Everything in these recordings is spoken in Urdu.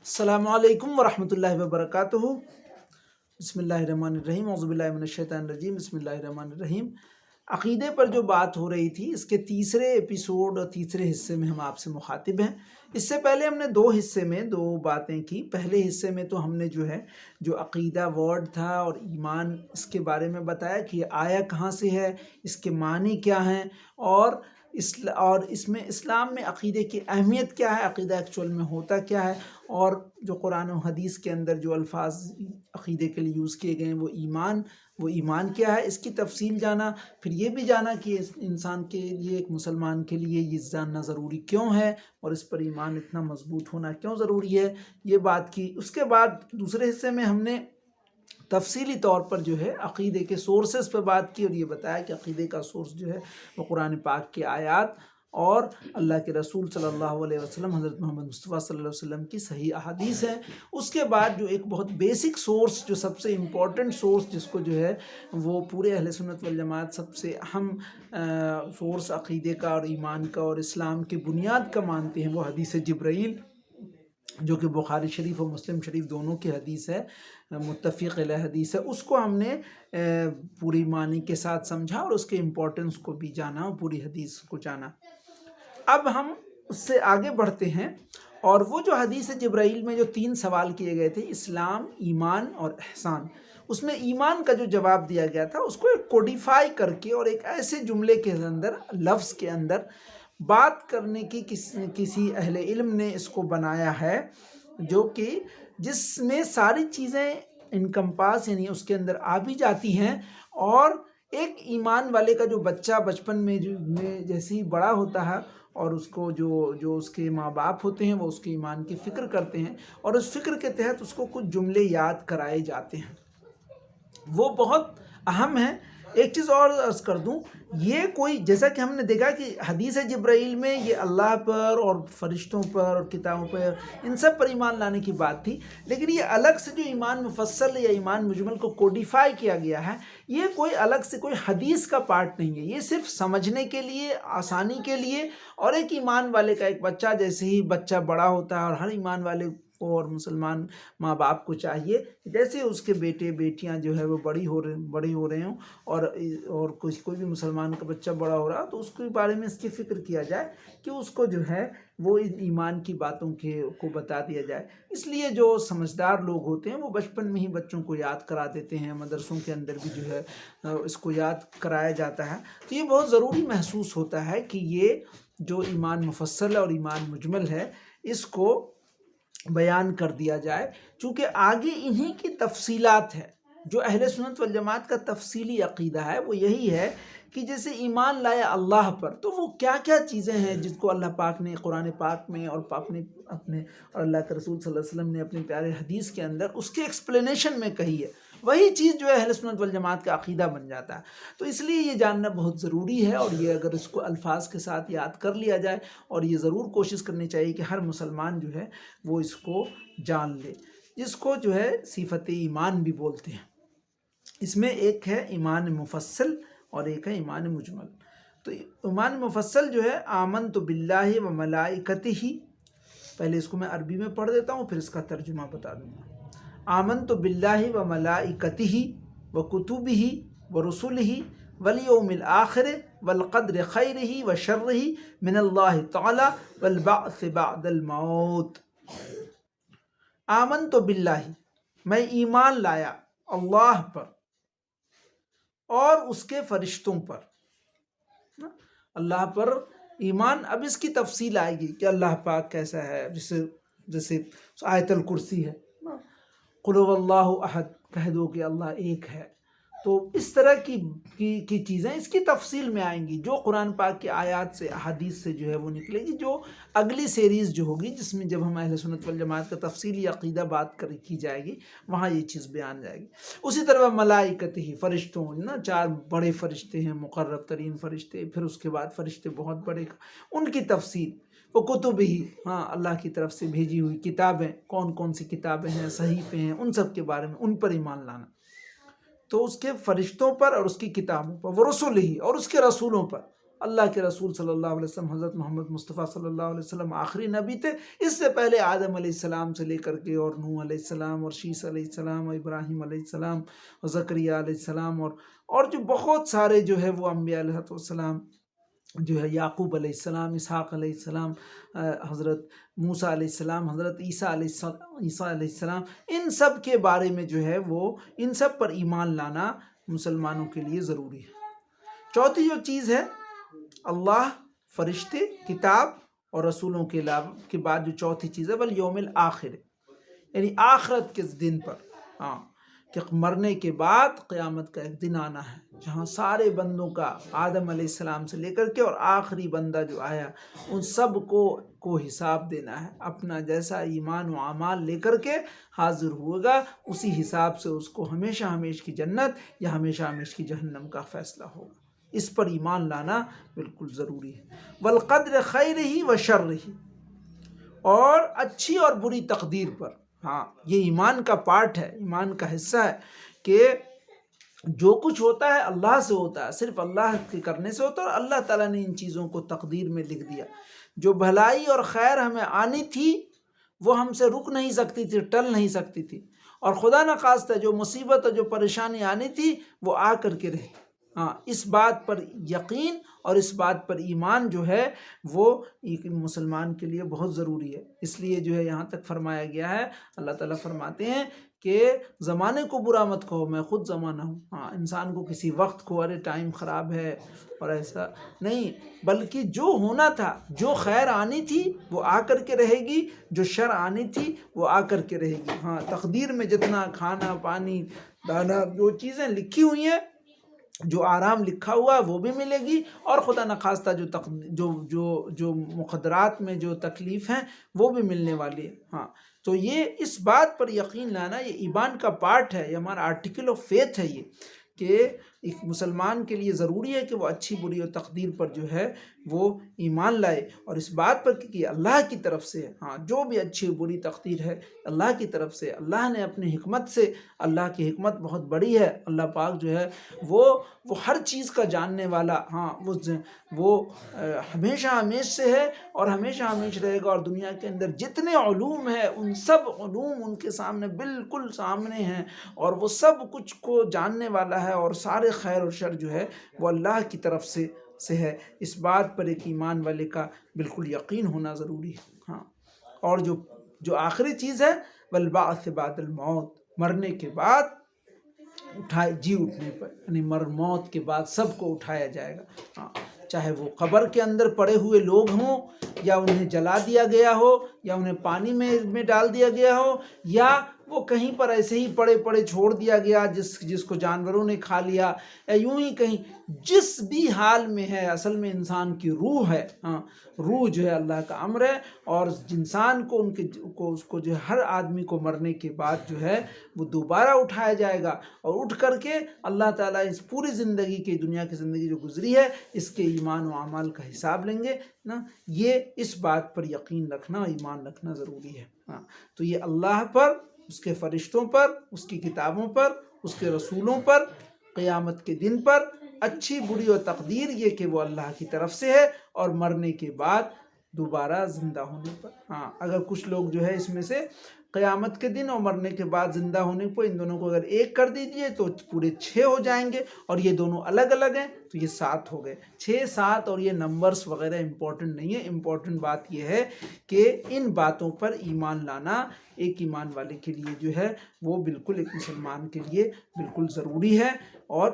السلام علیکم ورحمۃ اللہ وبرکاتہ۔ بسم اللہ الرحمن الرحیم، اعوذ باللہ من الشیطان الرجیم، بسم اللہ الرحمن الرحیم۔ عقیدے پر جو بات ہو رہی تھی، اس کے تیسرے ایپیسوڈ اور تیسرے حصے میں ہم آپ سے مخاطب ہیں۔ اس سے پہلے ہم نے دو حصے میں دو باتیں کی۔ پہلے حصے میں تو ہم نے جو عقیدہ ورڈ تھا اور ایمان، اس کے بارے میں بتایا کہ یہ آیا کہاں سے ہے، اس کے معنی کیا ہیں، اور اس میں اسلام میں عقیدے کی اہمیت کیا ہے، عقیدہ ایکچول میں ہوتا کیا ہے، اور جو قرآن و حدیث کے اندر جو الفاظ عقیدے کے لیے یوز کیے گئے ہیں وہ ایمان کیا ہے، اس کی تفصیل جانا۔ پھر یہ بھی جانا کہ انسان کے لیے، ایک مسلمان کے لیے یہ جاننا ضروری کیوں ہے، اور اس پر ایمان اتنا مضبوط ہونا کیوں ضروری ہے، یہ بات کی۔ اس کے بعد دوسرے حصے میں ہم نے تفصیلی طور پر عقیدے کے سورسز پہ بات کی، اور یہ بتایا کہ عقیدے کا سورس وہ قرآن پاک کی آیات اور اللہ کے رسول صلی اللہ علیہ وسلم، حضرت محمد مصطفیٰ صلی اللہ علیہ وسلم کی صحیح احادیث ہے۔ اس کے بعد جو ایک بہت بیسک سورس، جو سب سے امپورٹنٹ سورس، جس کو وہ پورے اہل سنت والجماعت سب سے اہم سورس عقیدے کا اور ایمان کا اور اسلام کی بنیاد کا مانتے ہیں، وہ حدیث جبرائیل، جو کہ بخاری شریف اور مسلم شریف دونوں کی حدیث ہے، متفق علیہ حدیث ہے۔ اس کو ہم نے پوری معنی کے ساتھ سمجھا اور اس کے امپورٹنس کو بھی جانا اور پوری حدیث کو جانا۔ اب ہم اس سے آگے بڑھتے ہیں، اور وہ جو حدیث جبرائیل میں جو 3 سوال کیے گئے تھے، اسلام، ایمان اور احسان، اس میں ایمان کا جو جواب دیا گیا تھا، اس کو ایک کوڈیفائی کر کے اور ایک ایسے جملے کے اندر، لفظ کے اندر بات کرنے کی کسی اہل علم نے اس کو بنایا ہے، جو کہ جس میں ساری چیزیں انکمپاس، یعنی اس کے اندر آ بھی جاتی ہیں، اور ایک ایمان والے کا جو بچہ بچپن میں جیسے ہی بڑا ہوتا ہے، اور اس کو جو اس کے ماں باپ ہوتے ہیں، وہ اس کے ایمان کی فکر کرتے ہیں، اور اس فکر کے تحت اس کو کچھ جملے یاد کرائے جاتے ہیں، وہ بہت اہم ہیں۔ ایک چیز اور عرض کر دوں، یہ کوئی، جیسا کہ ہم نے دیکھا کہ حدیث جبرائیل میں یہ اللہ پر اور فرشتوں پر اور کتابوں پر، ان سب پر ایمان لانے کی بات تھی، لیکن یہ الگ سے جو ایمان مفصل یا ایمان مجمل کو کوڈیفائی کیا گیا ہے، یہ کوئی الگ سے کوئی حدیث کا پارٹ نہیں ہے، یہ صرف سمجھنے کے لیے، آسانی کے لیے، اور ایک ایمان والے کا ایک بچہ جیسے ہی بچہ بڑا ہوتا ہے، اور ہر ایمان والے کو اور مسلمان ماں باپ کو چاہیے جیسے اس کے بیٹے بیٹیاں وہ بڑی ہو رہے ہوں، اور کوئی بھی مسلمان کا بچہ بڑا ہو رہا، تو اس کے بارے میں اس کی فکر کیا جائے کہ اس کو وہ ایمان کی باتوں کو بتا دیا جائے۔ اس لیے جو سمجھدار لوگ ہوتے ہیں، وہ بچپن میں ہی بچوں کو یاد کرا دیتے ہیں، مدرسوں کے اندر بھی اس کو یاد کرایا جاتا ہے۔ تو یہ بہت ضروری محسوس ہوتا ہے کہ یہ جو ایمان مفصل اور ایمان مجمل ہے، اس کو بیان کر دیا جائے، چونکہ آگے انہی کی تفصیلات ہے۔ جو اہل سنت والجماعت کا تفصیلی عقیدہ ہے، وہ یہی ہے کہ جیسے ایمان لایا اللہ پر، تو وہ کیا کیا چیزیں ہیں جس کو اللہ پاک نے قرآن پاک میں اور اور اللہ کے رسول صلی اللہ علیہ وسلم نے اپنے پیارے حدیث کے اندر اس کے ایکسپلینیشن میں کہی ہے، وہی چیز اہل سنت والجماعت کا عقیدہ بن جاتا ہے۔ تو اس لیے یہ جاننا بہت ضروری ہے، اور یہ اگر اس کو الفاظ کے ساتھ یاد کر لیا جائے، اور یہ ضرور کوشش کرنی چاہیے کہ ہر مسلمان وہ اس کو جان لے، جس کو صفت ایمان بھی بولتے ہیں۔ اس میں ایک ہے ایمان مفصل اور ایک ہے ایمان مجمل۔ تو ایمان مفصل آمنت باللہ و ملائکتہ، پہلے اس کو میں عربی میں پڑھ دیتا ہوں، پھر اس کا ترجمہ بتا دوں گا۔ آمنت باللہ و ملائکتہ و کتبہ و رسلہ والیوم الآخر والقدر خیرہ و شرہ من اللہ تعالی والبعث بعد الموت۔ آمنت باللہ، میں ایمان لایا اللہ پر اور اس کے فرشتوں پر۔ اللہ پر ایمان، اب اس کی تفصیل آئے گی کہ اللہ پاک کیسا ہے، جیسے آیت الکرسی ہے، قل هو اللہ احد، کہہ دو کہ اللہ ایک ہے۔ تو اس طرح کی چیزیں اس کی تفصیل میں آئیں گی، جو قرآن پاک کی آیات سے، احادیث سے وہ نکلے گی، جو اگلی سیریز ہوگی، جس میں جب ہم اہل سنت والجماعت کا تفصیلی عقیدہ بات کی جائے گی، وہاں یہ چیز بیان جائے گی۔ اسی طرح ملائکتہ، فرشتوں، 4 بڑے فرشتے ہیں، مقرب ترین فرشتے، پھر اس کے بعد فرشتے بہت بڑے، ان کی تفصیل۔ وہ کتب ہی، اللہ کی طرف سے بھیجی ہوئی کتابیں، کون کون سی کتابیں ہیں، صحیفے ہیں، ان سب کے بارے میں، ان پر ایمان لانا۔ تو اس کے فرشتوں پر اور اس کی کتابوں پر، وہ رسول ہی، اور اس کے رسولوں پر، اللہ کے رسول صلی اللہ علیہ وسلم حضرت محمد مصطفیٰ صلی اللہ علیہ وسلم آخری نبی تھے. اس سے پہلے آدم علیہ السلام سے لے کر کے اور نوح علیہ السلام اور شیس علیہ السلام اور ابراہیم علیہ السلام اور زکریہ علیہ السلام اور جو بہت سارے جو ہے وہ انبیاء علیہ السلام جو ہے، یعقوب علیہ السلام، اسحاق علیہ السلام، حضرت موسیٰ علیہ السلام، حضرت عیسیٰ علیہ السلام، ان سب کے بارے میں جو ہے وہ ان سب پر ایمان لانا مسلمانوں کے لیے ضروری ہے. چوتھی جو چیز ہے، اللہ، فرشتے، کتاب اور رسولوں کے بعد جو چوتھی چیز ہے والیوم الآخر، یعنی آخرت کے دن پر، کہ مرنے کے بعد قیامت کا ایک دن آنا ہے جہاں سارے بندوں کا، آدم علیہ السلام سے لے کر کے اور آخری بندہ جو آیا ان سب کو حساب دینا ہے. اپنا جیسا ایمان و اعمال لے کر کے حاضر ہوگا، اسی حساب سے اس کو ہمیشہ ہمیش کی جنت یا ہمیشہ ہمیش کی جہنم کا فیصلہ ہوگا. اس پر ایمان لانا بالکل ضروری ہے. والقدر خیرہ و شرہ، اور اچھی اور بری تقدیر پر. یہ ایمان کا پارٹ ہے، ایمان کا حصہ ہے کہ جو کچھ ہوتا ہے اللہ سے ہوتا ہے، صرف اللہ کے کرنے سے ہوتا ہے، اور اللہ تعالیٰ نے ان چیزوں کو تقدیر میں لکھ دیا. جو بھلائی اور خیر ہمیں آنی تھی وہ ہم سے رک نہیں سکتی تھی، ٹل نہیں سکتی تھی، اور خدا نخواستہ جو مصیبت اور جو پریشانی آنی تھی وہ آ کر کے رہی. اس بات پر یقین اور اس بات پر ایمان جو ہے وہ ایک مسلمان کے لیے بہت ضروری ہے. اس لیے جو ہے یہاں تک فرمایا گیا ہے، اللہ تعالیٰ فرماتے ہیں کہ زمانے کو برا مت کہو، میں خود زمانہ ہوں. انسان کو کسی وقت کو ارے ٹائم خراب ہے اور ایسا نہیں، بلکہ جو ہونا تھا، جو خیر آنی تھی وہ آ کر کے رہے گی، جو شر آنی تھی وہ آ کر کے رہے گی. تقدیر میں جتنا کھانا پانی دانا جو چیزیں لکھی ہوئی ہیں، جو آرام لکھا ہوا وہ بھی ملے گی، اور خدا نخواستہ جو مقدرات میں جو تکلیف ہیں وہ بھی ملنے والی ہے. تو یہ اس بات پر یقین لانا یہ ایمان کا پارٹ ہے، یہ ہمارا آرٹیکل آف فیتھ ہے، یہ کہ ایک مسلمان کے لیے ضروری ہے کہ وہ اچھی بری اور تقدیر پر جو ہے وہ ایمان لائے، اور اس بات پر کہ اللہ کی طرف سے جو بھی اچھی بری تقدیر ہے اللہ کی طرف سے، اللہ نے اپنی حکمت سے، اللہ کی حکمت بہت بڑی ہے. اللہ پاک جو ہے وہ ہر چیز کا جاننے والا، وہ ہمیشہ ہمیش سے ہے اور ہمیشہ ہمیش رہے گا. اور دنیا کے اندر جتنے علوم ہیں ان سب علوم ان کے سامنے بالکل سامنے ہیں، اور وہ سب کچھ کو جاننے والا ہے، اور سارے خیر اور شر جو ہے وہ اللہ کی طرف سے ہے. اس بات پر ایک ایمان والے کا بالکل یقین ہونا ضروری ہے. اور جو آخری چیز ہے والبعث بعد الموت، مرنے کے بعد جی اٹھنے پر، یعنی موت کے بعد سب کو اٹھایا جائے گا. چاہے وہ قبر کے اندر پڑے ہوئے لوگ ہوں، یا انہیں جلا دیا گیا ہو، یا انہیں پانی میں ڈال دیا گیا ہو، یا وہ کہیں پر ایسے ہی پڑے چھوڑ دیا گیا جس کو جانوروں نے کھا لیا، یا یوں ہی کہیں جس بھی حال میں ہے، اصل میں انسان کی روح ہے. روح جو ہے اللہ کا امر ہے، اور انسان کو اس کو جو ہے ہر آدمی کو مرنے کے بعد جو ہے وہ دوبارہ اٹھایا جائے گا، اور اٹھ کر کے اللہ تعالیٰ اس پوری زندگی کی، دنیا کی زندگی جو گزری ہے اس کے ایمان و اعمال کا حساب لیں گے نا. یہ اس بات پر یقین رکھنا، ایمان رکھنا ضروری ہے. تو یہ اللہ پر، اس کے فرشتوں پر، اس کی کتابوں پر، اس کے رسولوں پر، قیامت کے دن پر، اچھی بری و تقدیر یہ کہ وہ اللہ کی طرف سے ہے، اور مرنے کے بعد دوبارہ زندہ ہونے پر. اگر کچھ لوگ جو ہے اس میں سے قیامت کے دن اور مرنے کے بعد زندہ ہونے کو، ان دونوں کو اگر ایک کر دیجئے تو پورے 6 ہو جائیں گے، اور یہ دونوں الگ الگ ہیں تو یہ 7 ہو گئے. 6 7 اور یہ نمبرز وغیرہ امپورٹنٹ نہیں ہے. امپورٹنٹ بات یہ ہے کہ ان باتوں پر ایمان لانا ایک ایمان والے کے لیے جو ہے وہ بالکل ایک مسلمان کے لیے بالکل ضروری ہے، اور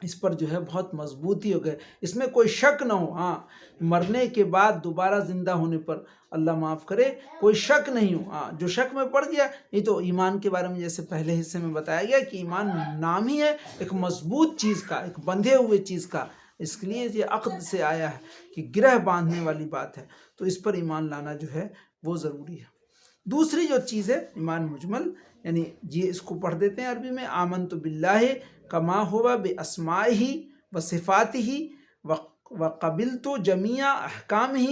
اس پر جو ہے بہت مضبوطی ہو گئے، اس میں کوئی شک نہ ہو. مرنے کے بعد دوبارہ زندہ ہونے پر اللہ معاف کرے کوئی شک نہیں ہو. جو شک میں پڑ گیا، یہ تو ایمان کے بارے میں جیسے پہلے حصے میں بتایا گیا کہ ایمان نام ہی ہے ایک مضبوط چیز کا، ایک بندھے ہوئے چیز کا. اس کے لیے یہ عقد سے آیا ہے کہ گرہ باندھنے والی بات ہے، تو اس پر ایمان لانا جو ہے وہ ضروری ہے. دوسری جو چیز ہے ایمان مجمل، یعنی یہ اس کو پڑھ دیتے ہیں عربی میں، آمنت باللہ کما ہوا باسمائہ و صفاتہ و قبلت جمیع احکامہ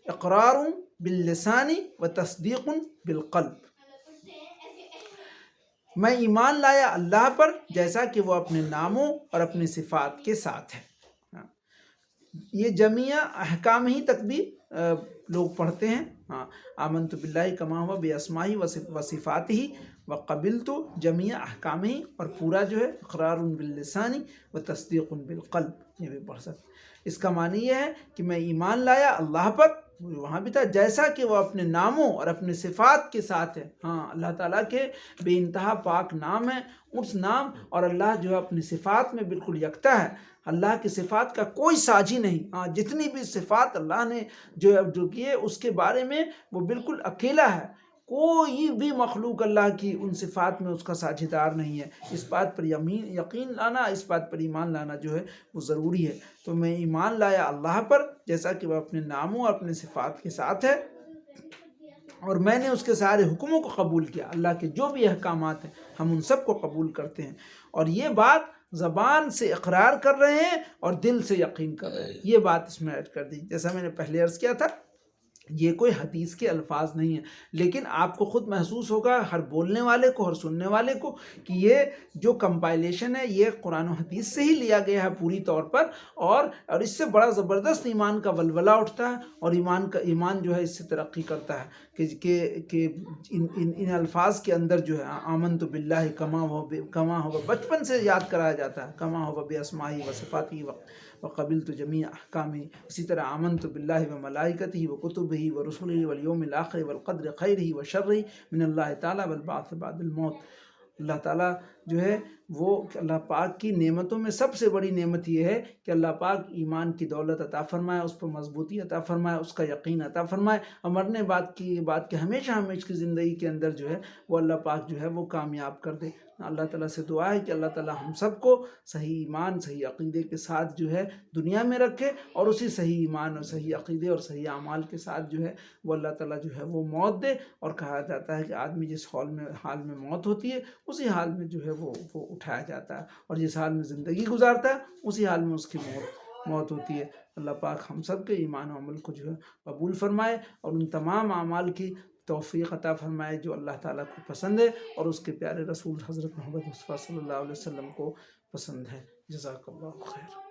اقرار باللسان و تصدیق بالقلب. میں ایمان لایا اللہ پر جیسا کہ وہ اپنے ناموں اور اپنے صفات کے ساتھ ہے. یہ جمیع احکام ہی تک بھی لوگ پڑھتے ہیں. ہاں، آمنت باللہ کما ہوا باسماءہ و صفاتہ وقبلت جمیع احکامہ، اور پورا جو ہے اقرار باللسان و تصدیق بالقلب، یہ بھی پڑھ سکتے. اس کا معنی یہ ہے کہ میں ایمان لایا اللہ پر، وہاں بھی تھا، جیسا کہ وہ اپنے ناموں اور اپنے صفات کے ساتھ ہے. ہاں، اللہ تعالیٰ کے بے انتہا پاک نام ہے، اس نام اور اللہ جو ہے اپنی صفات میں بالکل یکتا ہے. اللہ کی صفات کا کوئی ساجی نہیں. ہاں، جتنی بھی صفات اللہ نے جو کیے اس کے بارے میں وہ بالکل اکیلا ہے. کوئی بھی مخلوق اللہ کی ان صفات میں اس کا ساجھیدار نہیں ہے. اس بات پر یقین لانا، اس بات پر ایمان لانا جو ہے وہ ضروری ہے. تو میں ایمان لایا اللہ پر جیسا کہ وہ اپنے ناموں اور اپنے صفات کے ساتھ ہے، اور میں نے اس کے سارے حکموں کو قبول کیا. اللہ کے جو بھی احکامات ہیں ہم ان سب کو قبول کرتے ہیں، اور یہ بات زبان سے اقرار کر رہے ہیں اور دل سے یقین کر رہے ہیں. یہ بات اس میں ایڈ کر دی. جیسا میں نے پہلے عرض کیا تھا، یہ کوئی حدیث کے الفاظ نہیں ہیں، لیکن آپ کو خود محسوس ہوگا، ہر بولنے والے کو، ہر سننے والے کو، کہ یہ جو کمپائلیشن ہے یہ قرآن و حدیث سے ہی لیا گیا ہے پوری طور پر، اور اس سے بڑا زبردست ایمان کا ولولہ اٹھتا ہے، اور ایمان جو ہے اس سے ترقی کرتا ہے کہ ان الفاظ کے اندر جو ہے آمنت باللہ کما ہو بچپن سے یاد کرایا جاتا ہے، کما ہو باسماءہ و صفاتہ وقبلت جمیع احکامہ. اسی طرح آمنت باللہ و ملائکتہ و کتبہ و رسلہ والیوم الآخر والقدر خیرہ و شرہ من اللہ تعالیٰ والبعث بعد الموت. اللہ تعالیٰ جو ہے وہ اللہ پاک کی نعمتوں میں سب سے بڑی نعمت یہ ہے کہ اللہ پاک ایمان کی دولت عطا فرمائے، اس پر مضبوطی عطا فرمائے، اس کا یقین عطا فرمائے، اور مرنے بعد کی ہمیشہ کی زندگی کے اندر جو ہے وہ اللہ پاک جو ہے وہ کامیاب کر دے. اللہ تعالیٰ سے دعا ہے کہ اللہ تعالیٰ ہم سب کو صحیح ایمان، صحیح عقیدے کے ساتھ جو ہے دنیا میں رکھے، اور اسی صحیح ایمان اور صحیح عقیدے اور صحیح اعمال کے ساتھ جو ہے وہ اللہ تعالیٰ جو ہے وہ موت دے. اور کہا جاتا ہے کہ آدمی جس حال میں موت ہوتی ہے اسی حال میں جو ہے وہ اٹھایا جاتا ہے، اور جس حال میں زندگی گزارتا ہے اسی حال میں اس کی موت ہوتی ہے. اللہ پاک ہم سب کے ایمان و عمل کو جو ہے قبول فرمائے، اور ان تمام اعمال کی توفیق عطا فرمائے جو اللہ تعالیٰ کو پسند ہے اور اس کے پیارے رسول حضرت محمد مصطفیٰ صلی اللہ علیہ وسلم کو پسند ہے. جزاک اللہ خیر.